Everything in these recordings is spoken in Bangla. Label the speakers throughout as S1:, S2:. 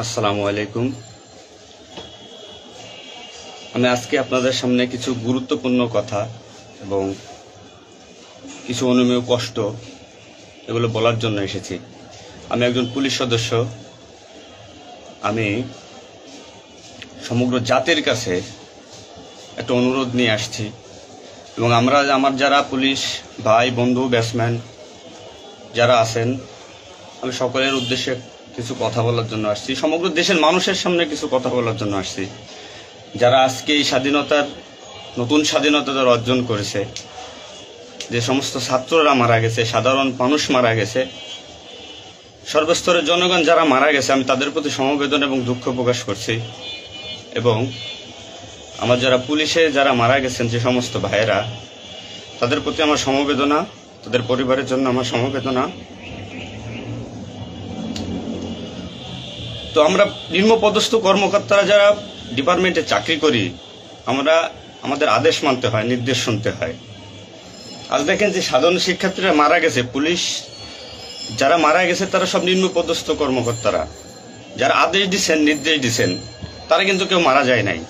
S1: আসসালামু আলাইকুম। আমি আজকে আপনাদের সামনে কিছু গুরুত্বপূর্ণ কথা এবং কিছু অনুমেয় কষ্ট এগুলো বলার জন্য এসেছি। আমি একজন পুলিশ সদস্য। আমি সমগ্র জাতির কাছে একটা অনুরোধ নিয়ে আসছি এবং আমার যারা পুলিশ ভাই বন্ধু ব্যাটসম্যান যারা আছেন, আমি সকলের উদ্দেশ্যে কিছু কথা বলার জন্য আসছি। সমগ্র দেশের মানুষের সামনে কিছু কথা বলার জন্য আসছি। যারা আজকে এই নতুন স্বাধীনতা যারা অর্জন করেছে, যে সমস্ত ছাত্ররা মারা গেছে, সাধারণ মানুষ মারা গেছে, সর্বস্তরের জনগণ যারা মারা গেছে, আমি তাদের প্রতি সমবেদনা এবং দুঃখ প্রকাশ করছি। এবং আমার যারা পুলিশে যারা মারা গেছেন যে সমস্ত ভাইয়েরা, তাদের প্রতি আমার সমবেদনা, তাদের পরিবারের জন্য আমার সমবেদনা। তো আমরা নিম্নপদস্থ কর্মকর্তারা যারা ডিপার্টমেন্টে চাকরি করি, আমাদের আদেশ মানতে হয়, নির্দেশ শুনতে হয়। আজ দেখেন যে সাধারণ শিক্ষার্থীরা মারা গেছে, পুলিশ যারা মারা গেছে তারা সব নিম্নপদস্থ কর্মকর্তারা, যারা আদেশ দিচ্ছেন নির্দেশ দিচ্ছেন, তারা কিন্তু কেউ মারা যায় নাই,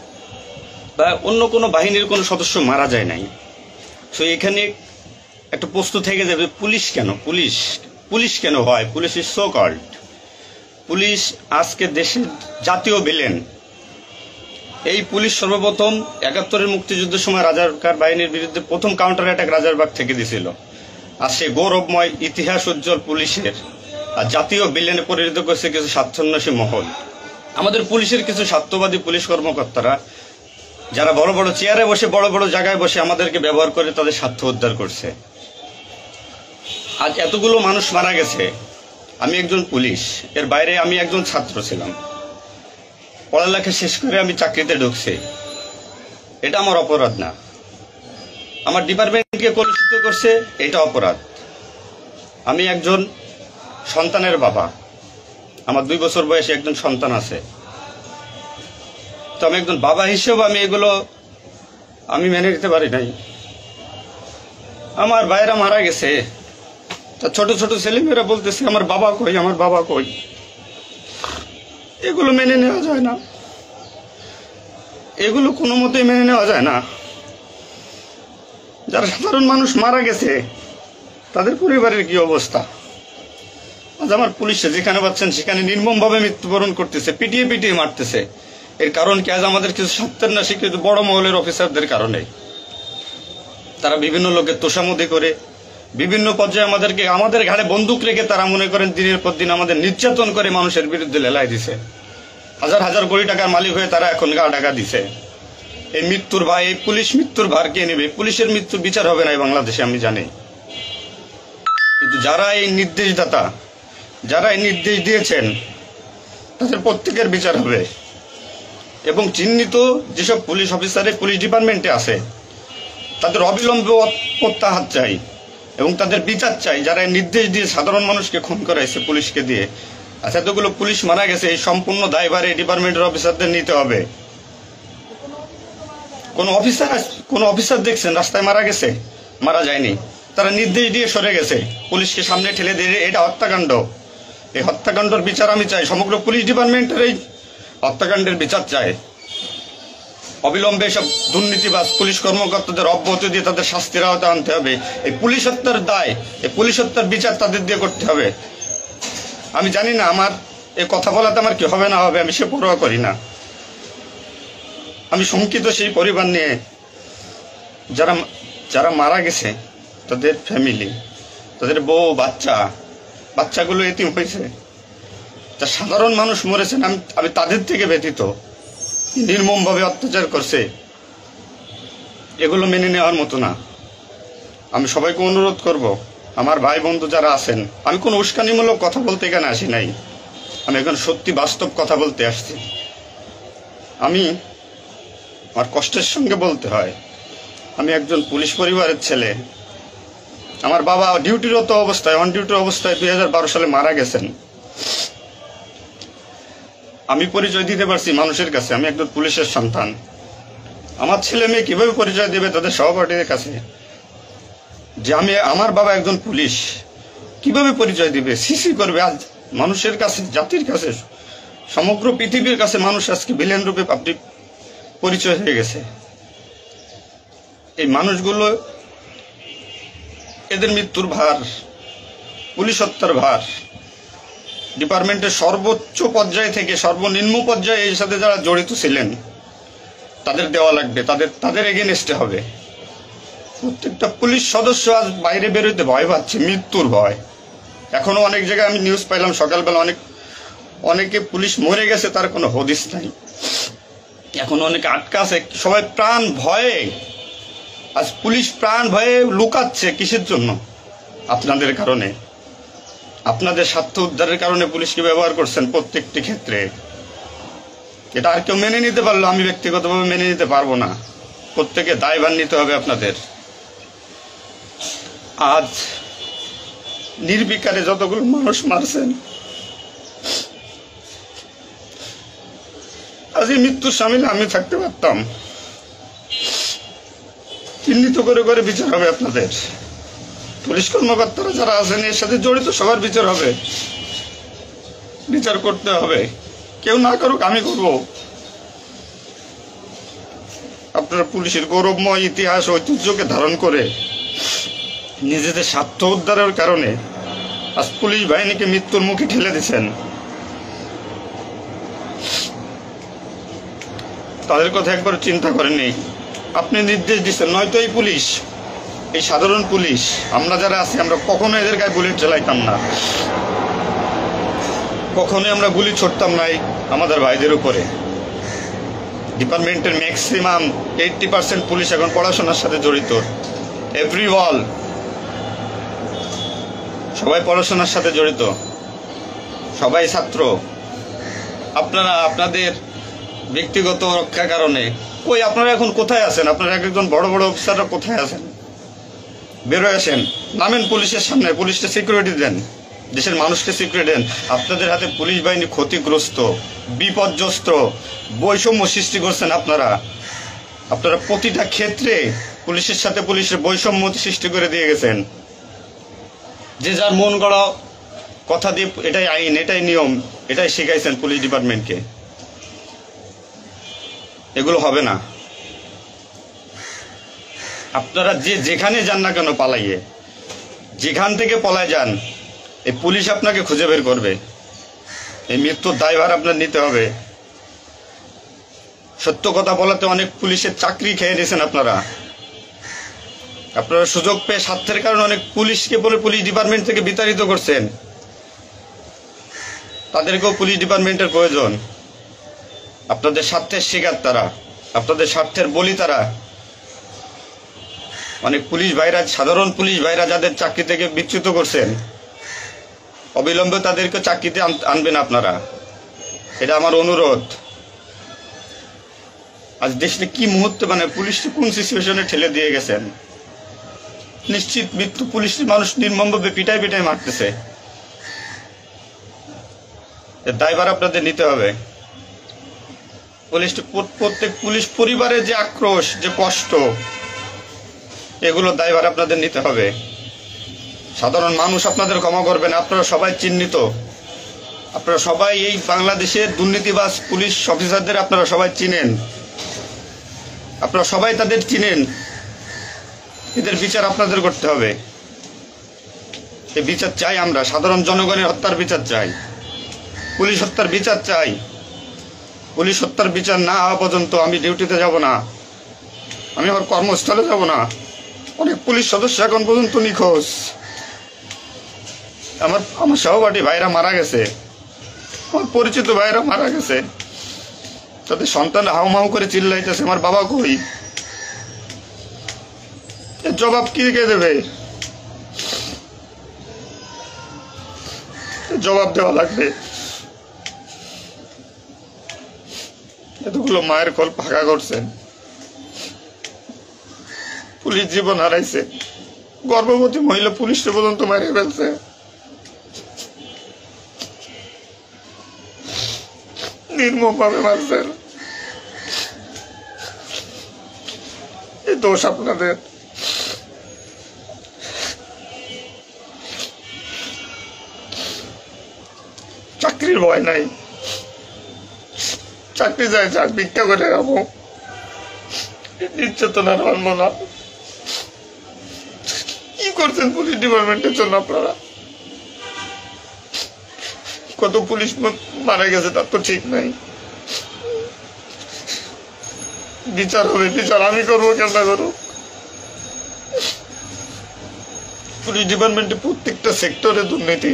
S1: বা অন্য কোনো বাহিনীর কোনো সদস্য মারা যায় নাই। তো এখানে একটা প্রশ্ন থেকে যাবে, পুলিশ কেন পুলিশ কেন হয়? Police is so called. Police আজকে দেশের জাতীয় ভিলেন। এই পুলিশ সর্বপ্রথম ৭১-এর মুক্তিযুদ্ধের সময় রাজাকার বাহিনীর বিরুদ্ধে প্রথম কাউন্টার অ্যাটাক রাজারবাগ থেকে দিছিল। আর সে গৌরবময় ইতিহাস উজ্জ্বল পুলিশের আর জাতীয় ভিলেনে পরিণত করছে কিছু স্বার্থান্বেষী মহল। আমাদের পুলিশের কিছু স্বার্থবাদী পুলিশ কর্মকর্তারা যারা বড় বড় চেয়ারে বসে, বড় বড় জায়গায় বসে আমাদেরকে ব্যবহার করে তাদের স্বার্থ উদ্ধার করছে। আজ এতগুলো মানুষ মারা গেছে। আমি একজন পুলিশ, এর বাইরে আমি একজন ছাত্র ছিলাম। পড়ালেখা শেষ করে আমি চাকরিতে ঢুকছি। এটা আমার অপরাধ না। আমার ডিপার্টমেন্টকে কলুষিত করছে, এটা অপরাধ। আমি একজন সন্তানের বাবা। আমার 2 বছর বয়সে একজন সন্তান আছে। তো আমি একজন বাবা হিসেবে আমি মেনে নিতে পারি নাই। আমার ভাইয়েরা মারা গেছে, তা ছোট ছোট ছেলেমেয়েরা বলতেছে আমার বাবা কই, আমার বাবা কই। এগুলো মেনে নেওয়া যায় না, এগুলো কোনো মতেই মেনে নেওয়া যায় না। যারা সাধারণ মানুষ মারা গেছে তাদের পরিবারের কি অবস্থা? আজ আমার পুলিশে যেখানে পাচ্ছেন সেখানে নির্মমভাবে মৃত্যুবরণ করতেছে, পিটিয়ে পিটিয়ে মারতেছে। এর কারণ কি? আজ আমাদের কিছু স্বার্থের না স্বীকৃত বড় মহলের অফিসারদের কারণে। তারা বিভিন্ন লোকের তোষামোদি করে বিভিন্ন পর্যায়ে আমাদের ঘাড়ে বন্দুক রেখে তারা মনে করেন দিনের পর দিন আমাদের নির্যাতন করে মানুষের বিরুদ্ধে লেলাই দিছে। হাজার হাজার কোটি টাকার মালিক হয়ে তারা এখন গা টাকা দিছে। এই মৃত্যুর ভাই, এই পুলিশ মৃত্যুর ভার কে নেবে? পুলিশের মৃত্যুর বিচার হবে না এই বাংলাদেশে, আমি জানি। কিন্তু যারা এই নির্দেশদাতা, যারা এই নির্দেশ দিয়েছেন, তাদের প্রত্যেকের বিচার হবে। এবং চিহ্নিত যেসব পুলিশ অফিসারে পুলিশ ডিপার্টমেন্টে আছে তাদের অবিলম্বে প্রত্যাহার চাই এবং তাদের বিচার চাই, যারা নির্দেশ দিয়ে সাধারণ মানুষকে খুন করাইছে পুলিশকে দিয়ে। আচ্ছা, এতগুলো পুলিশ মারা গেছে, এই সম্পূর্ণ দায়ভার এই ডিপার্টমেন্টের অফিসারদের নিতে হবে। কোন অফিসার দেখছেন রাস্তায় মারা গেছে? মারা যায়নি। তারা নির্দেশ দিয়ে সরে গেছে, পুলিশকে সামনে ঠেলে দিয়ে। এটা হত্যাকাণ্ড। এই হত্যাকাণ্ডের বিচার আমি চাই। সমগ্র পুলিশ ডিপার্টমেন্টের এই হত্যাকাণ্ডের বিচার চাই। অবিলম্বে সব দুর্নীতিবাজ পুলিশ কর্মকর্তাদের অব্যাহতি দিয়ে তাদের শাস্তির আওতায় আনতে হবে। এই পুলিশ হত্যার দায়, এই পুলিশ হত্যার বিচার তাদের দিয়ে করতে হবে। আমি জানি না আমার এই কথা বলাতে আমার কি হবে না হবে, আমি সে পরোয়া করি না। আমি শঙ্কিত সেই পরিবার নিয়ে, যারা মারা গেছে, তাদের ফ্যামিলি, তাদের বউ বাচ্চাগুলো এতিম হয়েছে। যা সাধারণ মানুষ মরেছেন, আমি তাদের থেকে ব্যতীত। নির্মমভাবে অত্যাচার করছে, এগুলো মেনে নেওয়ার মতো না। আমি সবাইকে অনুরোধ করব, আমার ভাই বন্ধু যারা আছেন, আমি কোনো উস্কানিমূলক কথা বলতে এখানে আসি নাই। আমি এখন সত্যি বাস্তব কথা বলতে আসছি। আমার কষ্টের সঙ্গে বলতে হয়, আমি একজন পুলিশ পরিবারের ছেলে। আমার বাবা অন ডিউটির অবস্থায় 2012 সালে মারা গেছেন। আমি পরিচয় দিতে পারছি মানুষের কাছে, আমি একজন পুলিশের সন্তান। আমার ছেলে মেয়ে কিভাবে পরিচয় দেবে তাদের সহপাঠীদের কাছে যে আমার বাবা একজন পুলিশ? কিভাবে পরিচয় দিবে? সিসি করবে? আজ মানুষের কাছে, জাতির কাছে সমগ্র পৃথিবীর কাছে মানুষ আজকে ভিলেন রূপে আপনি পরিচয় হয়ে গেছে। এই মানুষগুলো, এদের মৃত্যুর ভার, পুলিশ হত্যার ভার ডিপার্টমেন্টের সর্বোচ্চ পর্যায় থেকে সর্বনিম্ন পর্যায়ে এর সাথে যারা জড়িত ছিলেন তাদের দেওয়া লাগবে, তাদের এগেনস্টে হবে। প্রত্যেকটা পুলিশ সদস্য আজ বাইরে বেরোতে ভয় পাচ্ছে, মৃত্যুর ভয়। এখনো অনেক জায়গায় আমি নিউজ পাইলাম সকালবেলা, অনেকে পুলিশ মরে গেছে, তার কোনো হদিস নাই। এখন অনেকে আটকা আছে, সবাই প্রাণ ভয়ে, আজ পুলিশ প্রাণ ভয়ে লুকাচ্ছে। কিসের জন্য? আপনাদের কারণে, আপনাদের স্বার্থ উদ্ধারের কারণে পুলিশকে ব্যবহার করছেন প্রত্যেকটি ক্ষেত্রে। এটা আর কেউ মেনে নিতে পারলো, আমি ব্যক্তিগতভাবে মেনে নিতে পারবো না। প্রত্যেকে দায়ভার নিতে হবে আপনাদের। আজ নির্বিকারে যতগুলো মানুষ মারছেন, আজ এই মৃত্যুর সামিলে আমি থাকতে পারতাম। চিহ্নিত করে করে বিচার হবে আপনাদের। পুলিশ কর্মকর্তারা যারা আছেন এর সাথে জড়িত সবার বিচার হবে, বিচার করতে হবে। কেউ না করুক, আমি করব। আপনারা পুলিশের গৌরবময় ইতিহাস ঐতিহ্যকে ধারণ করে নিজেদের স্বার্থ উদ্ধারের কারণে আজ পুলিশ বাহিনীকে মৃত্যুর মুখে ঠেলে দিচ্ছেন। তাদের কথা একবার চিন্তা করেননি। আপনি নির্দেশ দিচ্ছেন, নয়তো এই পুলিশ, এই সাধারণ পুলিশ, আমরা যারা আছি, আমরা কখনো এদের গায়ে বুলেট চালাইতাম না, কখনোই আমরা গুলি ছড়তাম নাই আমাদের ভাইদের উপরে। ডিপার্টমেন্টের ম্যাক্সিমাম 80% পুলিশ এখন পড়াশোনার সাথে জড়িত। এভরি ওয়াল, সবাই পড়াশোনার সাথে জড়িত, সবাই ছাত্র। আপনারা আপনাদের ব্যক্তিগত রক্ষার কারণে কই, আপনারা এখন কোথায় আছেন? আপনারা একজন বড় বড় অফিসাররা কোথায় আছেন? বেরোয় আসেন, নামেন পুলিশের সামনে, পুলিশকে সিকিউরিটি দেন, দেশের মানুষকে সিকিউরিটি দেন। আপনাদের হাতে পুলিশ বাহিনী ক্ষতিগ্রস্ত, বিপর্যস্ত, বৈষম্য সৃষ্টি করছেন আপনারা। আপনারা প্রতিটা ক্ষেত্রে পুলিশের সাথে পুলিশের বৈষম্য সৃষ্টি করে দিয়ে গেছেন। যে যার মন গড়া কথা দিয়ে এটাই আইন, এটাই নিয়ম, এটাই শিখাইছেন পুলিশ ডিপার্টমেন্টকে। এগুলো হবে না। আপনারা যেখানে যান না কেন পালাইয়ে, যেখান থেকে পলায় যান, এই পুলিশ আপনাকে খুঁজে বের করবে। এই মৃত্যুর দায়ভার আপনার নিতে হবে। সত্য কথা বলাতে অনেক পুলিশের চাকরি খেয়ে নিয়েছেন আপনারা। আপনারা সুযোগ পেয়ে স্বার্থের কারণে অনেক পুলিশকে বলে পুলিশ ডিপার্টমেন্ট থেকে বিতাড়িত করছেন। তাদেরকেও পুলিশ ডিপার্টমেন্টের প্রয়োজন। আপনাদের স্বার্থের শিকার তারা, আপনাদের স্বার্থের বলি তারা। অনেক পুলিশ ভাইরা, সাধারণ পুলিশ ভাইরা যাদের চাকরি থেকে বিচ্যুত করছেন, অবিলম্বে তাদেরকে চাকরিতে আনবেন আপনারা। এটা আমার অনুরোধ। আজ দেশে কি মুহূর্তে, মানে পুলিশকে কোন সিচুয়েশনে ঠেলে দিয়ে গেছেন। নিশ্চিত মৃত্যু, পুলিশ মানুষ নির্মমভাবে পিটাই পিটাই মারতেছে। এর দায়ভার আপনাদের নিতে হবে। প্রত্যেক পুলিশ পরিবারের যে আক্রোশ, যে কষ্ট, এগুলো দায়ভার আপনাদের নিতে হবে। সাধারণ মানুষ আপনাদের ক্ষমা করবেন। আপনারা সবাই চিহ্নিত, আপনারা সবাই এই বাংলাদেশের দুর্নীতিবাজ পুলিশ অফিসারদের আপনারা সবাই চিনেন, আপনারা সবাই তাদের চিনেন। এদের বিচার আপনাদের করতে হবে। এই বিচার চাই আমরা, সাধারণ জনগণের হত্যার বিচার চাই, পুলিশ হত্যার বিচার চাই। পুলিশ হত্যার বিচার না হওয়া পর্যন্ত আমি ডিউটিতে যাব না, আমি আমার কর্মস্থলে যাব না। অনেক পুলিশ সদস্য এখন পর্যন্ত নিখোঁজ। আমার সহপাঠী ভাইরা মারা গেছে, আমার পরিচিত ভাইরা মারা গেছে। তাদের সন্তান হাউমাউ করে চিল্লাইতেছে, আমার বাবা কই? এর জবাব কি কে দেবে? জবাব দেওয়া লাগবে। এতগুলো মায়ের কোল ফাঁকা করছেন, পুলিশ জীবন হারাইছে, গর্ভবতী মহিলা পুলিশে পর্যন্ত মারিয়ে ফেলছে। নির্মম ভাবে মারছেন। এই দোষ আপনাদের। চাকরির ভয় নাই,
S2: চাকরি যায় যাক, ভিক্ষা করে খাবো, নির্যাতন আর মানবো না। কি করছেন পুলিশ ডিপার্টমেন্টের জন্য আপনারা? কত পুলিশ মারা গেছে তার তো ঠিক নাই। বিচার হবে, বিচার আমি করবো, কেমন করবো? পুলিশ ডিপার্টমেন্টে প্রত্যেকটা সেক্টরে দুর্নীতি।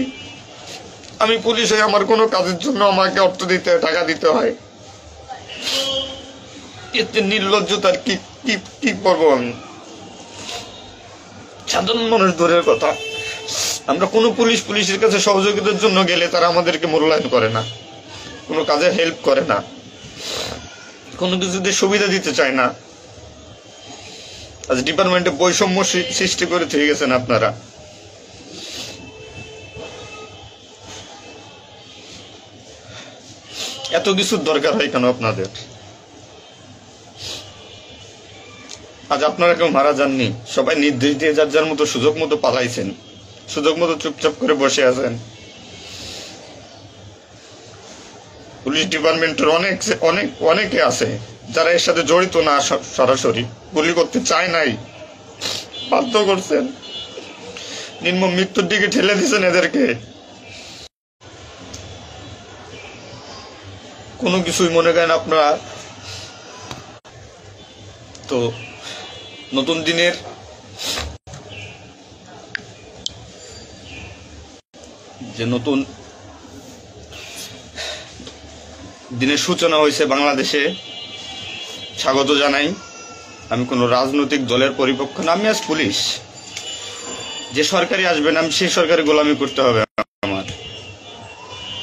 S2: আমি পুলিশ হয়ে আমার কোনো কাজের জন্য আমাকে অর্থ দিতে হয়, টাকা দিতে হয়। এতে নির্লজ্জতার কি কি কি করবো আমি? সাধারণ মানুষ দূরের কথা, আমরা কোনো পুলিশের কাছে সহযোগিতার জন্য গেলে তারা আমাদেরকে মূল্যায়ন করে না, কোনো কাজে হেল্প করে না, কোনো কিছুতে সুবিধা দিতে চায় না। আজ ডিপার্টমেন্টে বৈষম্য সৃষ্টি করে থেকে গেছেন আপনারা। এত কিছুর দরকার হয় কেন আপনাদের? আজ আপনারা কেউ মারা যাননি, সবাই নির্দেশ দিয়ে যার যার মতো সুযোগ মতো পালাইছেন, সুযোগ মতো চুপচাপ করে বসে আছেন। পুলিশ ডিপার্টমেন্টের অনেকে আছে যারা এর সাথে জড়িত না, সরাসরি গুলি করতে চায় নাই, বাধ্য করছেন, নির্মম মৃত্যুর দিকে ঠেলে দিয়েছেন এদেরকে। কোনো কিছুই মনে করেন আপনারা তো নতুন দিনের যে নতুন দিনের সূচনা হয়েছে বাংলাদেশে, স্বাগত জানাই। আমি কোনো রাজনৈতিক দলের পরিপক্ষ না, আমি আজ পুলিশ। যে সরকারি আসবেন আমি সেই সরকারি গোলামি করতে হবে আমার।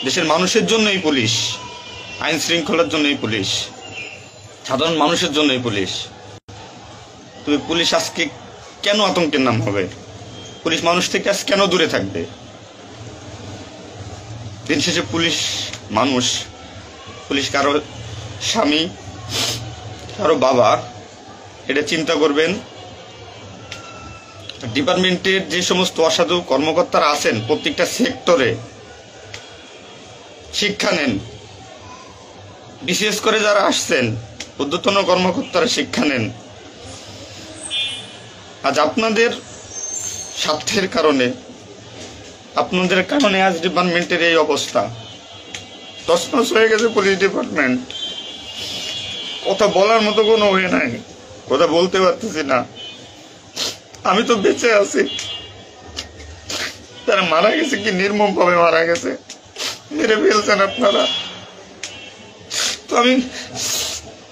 S2: দেশের মানুষের জন্যই পুলিশ, আইন শৃঙ্খলার জন্যই পুলিশ, সাধারণ মানুষের জন্যই পুলিশ। তুমি পুলিশ আজকে কেন আতঙ্কের নাম হবে? পুলিশ মানুষ থেকে আজ কেন দূরে থাকবে? দিন শেষে পুলিশ মানুষ, পুলিশ কারো স্বামী, কারো বাবা, এটা চিন্তা করবেন। ডিপার্টমেন্টের যে সমস্ত অসাধু কর্মকর্তারা আছেন প্রত্যেকটা সেক্টরে শিক্ষা নেন। বিশেষ করে যারা আসছেন ঊর্ধ্বতন কর্মকর্তারা শিক্ষা নেন। আজ আপনাদের স্বার্থের কারণে, আপনাদের কারণে আজ ডিপার্টমেন্টের এই অবস্থা। তছনছ হয়ে গেছে পুলিশ ডিপার্টমেন্ট। কথা বলার মতো কোনো ওয়ে নাই, কথা বলতে পারতেছি না। আমি তো বেঁচে আছি, তারা মারা গেছে, কি নির্মম ভাবে মারা গেছে, মেরে ফেলছেন আপনারা। তো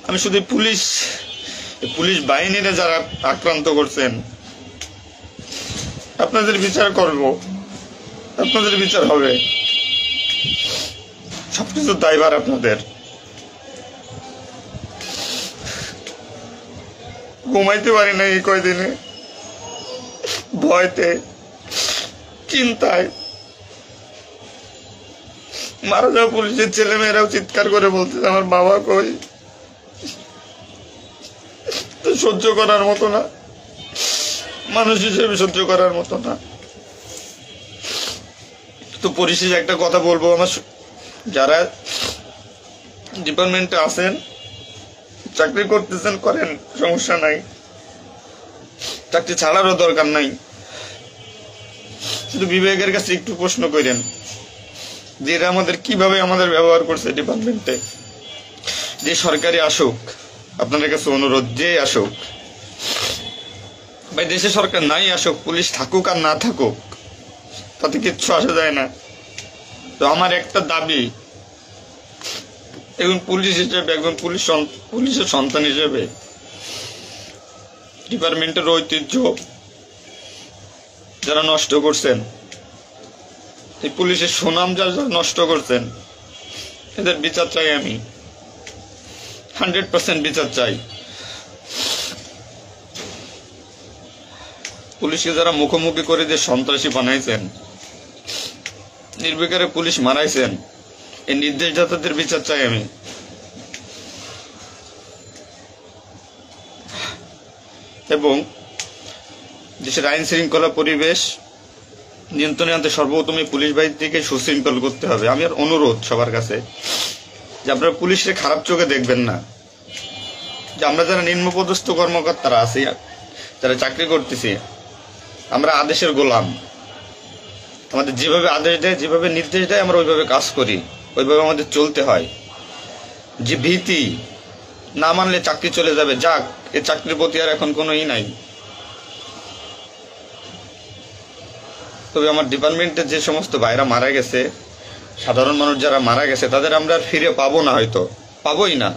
S2: আমি শুধু পুলিশ বাহিনীরা যারা আক্রান্ত করছেন আপনাদের বিচার করব, আপনাদের বিচার হবে। সবকিছু দায়ভার আপনাদের। ঘুমাইতে পারি না এই কয়দিনে, ভয়তে, চিন্তায়। মারা যাওয়া পুলিশের ছেলেমেয়েরাও চিৎকার করে বলছে আমার বাবা কই। তো সহ্য করার মতো না, মানুষ হিসেবে সহ্য করার মতো না। তো পরিশেষে একটা কথা বলবো, আমার যারা ডিপার্টমেন্টে আছেন, চাকরি করতেছেন করেন, সমস্যা নাই, চাকরি ছাড়ারও দরকার নাই। শুধু বিবেকের কাছে একটু প্রশ্ন করেন যে এরা আমাদের কিভাবে আমাদের ব্যবহার করছে ডিপার্টমেন্টে। যে সরকারি আসুক, আপনাদের কাছে অনুরোধ, যে আসুক ভাই, দেশে সরকার নাই আসুক, পুলিশ থাকুক আর না থাকুক তাতে কিচ্ছু আসা যায় না। তো আমার একটা দাবি, একজন পুলিশ হিসেবে, একজন পুলিশের সন্তান হিসেবে, ডিপার্টমেন্টের ঐতিহ্য যারা নষ্ট করছেন, এই পুলিশের সুনাম যারা নষ্ট করছেন, এদের বিচার চাই আমি, 100% বিচার চাই। পুলিশকে যারা মুখোমুখি করে যে সন্ত্রাসী বানাইছেন, নির্বিকারে পুলিশ মারাইছেন, এই নির্দেশদাতাদের বিচার চাই আমি। এবং দেশের আইন শৃঙ্খলা পরিবেশ নিয়ন্ত্রণে আনতে সর্বপ্রথমে পুলিশ বাহিনীকে সুশৃঙ্খল করতে হবে। আমি আর অনুরোধ সবার কাছে, যে আপনারা পুলিশে খারাপ চোখে দেখবেন না, যে আমরা যারা নিম্নপদস্থ কর্মকর্তারা আছি, যারা চাকরি করতেছি, আমরা আদেশের গোলাম। আমাদের যেভাবে আদেশ দেয়, যেভাবে নির্দেশ দেয়, আমরা ওইভাবে কাজ করি, ওইভাবে আমাদের চলতে হয়। যে ভীতি, না মানলে চাকরি চলে যাবে, যাক, এ চাকরির প্রতি আর এখন কোনো নাই। তবে আমার ডিপার্টমেন্টে যে সমস্ত ভাইরা মারা গেছে, সাধারণ মানুষ যারা মারা গেছে, তাদের আমরা আর ফিরে পাবো না, হয়তো পাবোই না।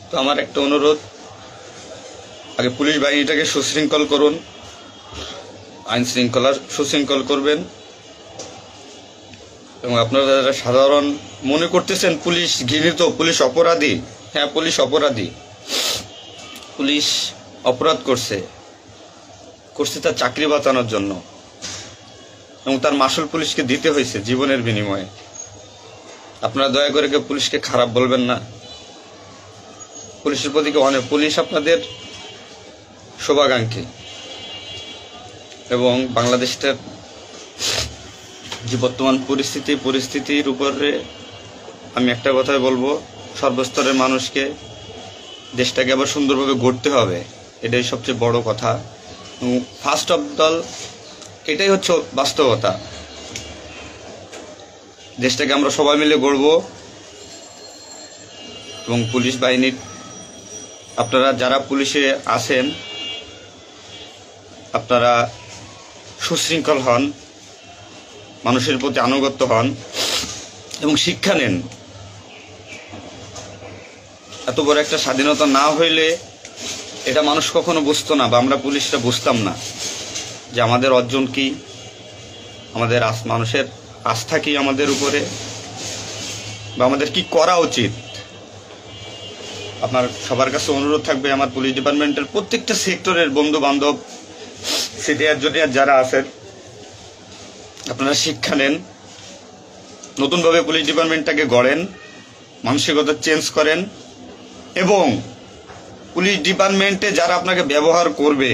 S2: তো আমার একটা অনুরোধ, আগে পুলিশ বাহিনীটাকে সুশৃঙ্খল করুন, আইন শৃঙ্খলা সুশৃঙ্খল করবেন। এবং আপনারা যারা সাধারণ মনে করতেছেন পুলিশ ঘৃণিত, পুলিশ অপরাধী, হ্যাঁ পুলিশ অপরাধী, পুলিশ অপরাধ করছে তার চাকরি বাঁচানোর জন্য, এবং তার মাসুল পুলিশকে দিতে হয়েছে জীবনের বিনিময়ে। আপনারা দয়া করে কেউ পুলিশকে খারাপ বলবেন না। পুলিশের প্রতি অনেক, পুলিশ আপনাদের শুভাকাঙ্ক্ষী। এবং বাংলাদেশটার যে বর্তমান পরিস্থিতির উপরে আমি একটা কথাই বলবো, সর্বস্তরের মানুষকে, দেশটাকে আবার সুন্দরভাবে গড়তে হবে, এটাই সবচেয়ে বড় কথা। ফার্স্ট অফ অল এটাই হচ্ছে বাস্তবতা। দেশটাকে আমরা সবাই মিলে গড়ব। এবং পুলিশ বাহিনীর, আপনারা যারা পুলিশে আছেন, আপনারা সুশৃঙ্খল হন, মানুষের প্রতি আনুগত্য হন এবং শিক্ষা নেন। এত বড় একটা স্বাধীনতা না হইলে এটা মানুষ কখনো বুঝতো না, বা আমরা পুলিশরা বুঝতাম না যে আমাদের অর্জন কি, আমাদের মানুষের আস্থা কি আমাদের উপরে, বা আমাদের কি করা উচিত। আপনার সবার কাছে অনুরোধ থাকবে, আমার পুলিশ ডিপার্টমেন্টের প্রত্যেকটা সেক্টরের বন্ধু বান্ধব, সিনিয়র জুনিয়র যারা আছেন, আপনারা শিক্ষা নেন, নতুনভাবে পুলিশ ডিপার্টমেন্টটাকে গড়েন, মানসিকতা চেঞ্জ করেন। এবং পুলিশ ডিপার্টমেন্টে যারা আপনাকে ব্যবহার করবে,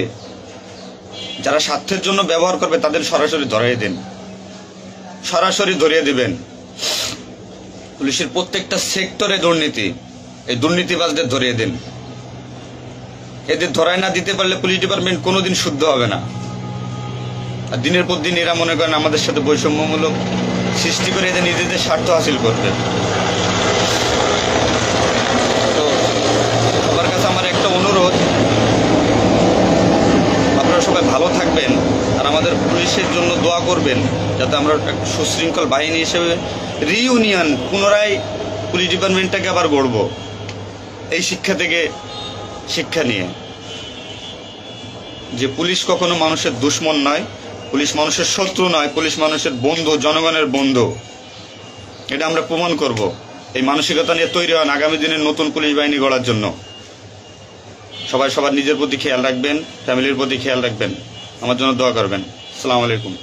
S2: যারা স্বার্থের জন্য ব্যবহার করবে, তাদের সরাসরি ধরিয়ে দিবেন। পুলিশের প্রত্যেকটা সেক্টরে দুর্নীতি, এই দুর্নীতিবাজদের ধরিয়ে দিন। এদের ধরায় না দিতে পারলে পুলিশ ডিপার্টমেন্ট কোনোদিন শুদ্ধ হবে না। আর দিনের পর দিন এরা মনে করেন আমাদের সাথে বৈষম্যমূলক সৃষ্টি করে এদের নিজেদের স্বার্থ হাসিল করবে। তো সবার কাছে আমার একটা অনুরোধ, আপনারা সবাই ভালো থাকবেন আর আমাদের পুলিশের জন্য দোয়া করবেন, যাতে আমরা একটা সুশৃঙ্খল বাহিনী হিসেবে রিইউনিয়ন, পুনরায় পুলিশ ডিপার্টমেন্টটাকে আবার গড়ব, এই শিক্ষা থেকে শিক্ষা নিয়ে, যে পুলিশ কখনো মানুষের দুশ্মন নয়, পুলিশ মানুষের শত্রু নয়, পুলিশ মানুষের বন্ধু, জনগণের বন্ধু। এটা আমরা প্রমাণ করব। এই মানসিকতা নিয়ে তৈরি হন আগামী দিনের নতুন পুলিশ বাহিনী গড়ার জন্য। সবাই সবার নিজের প্রতি খেয়াল রাখবেন, ফ্যামিলির প্রতি খেয়াল রাখবেন, আমার জন্য দোয়া করবেন। আসসালামু আলাইকুম।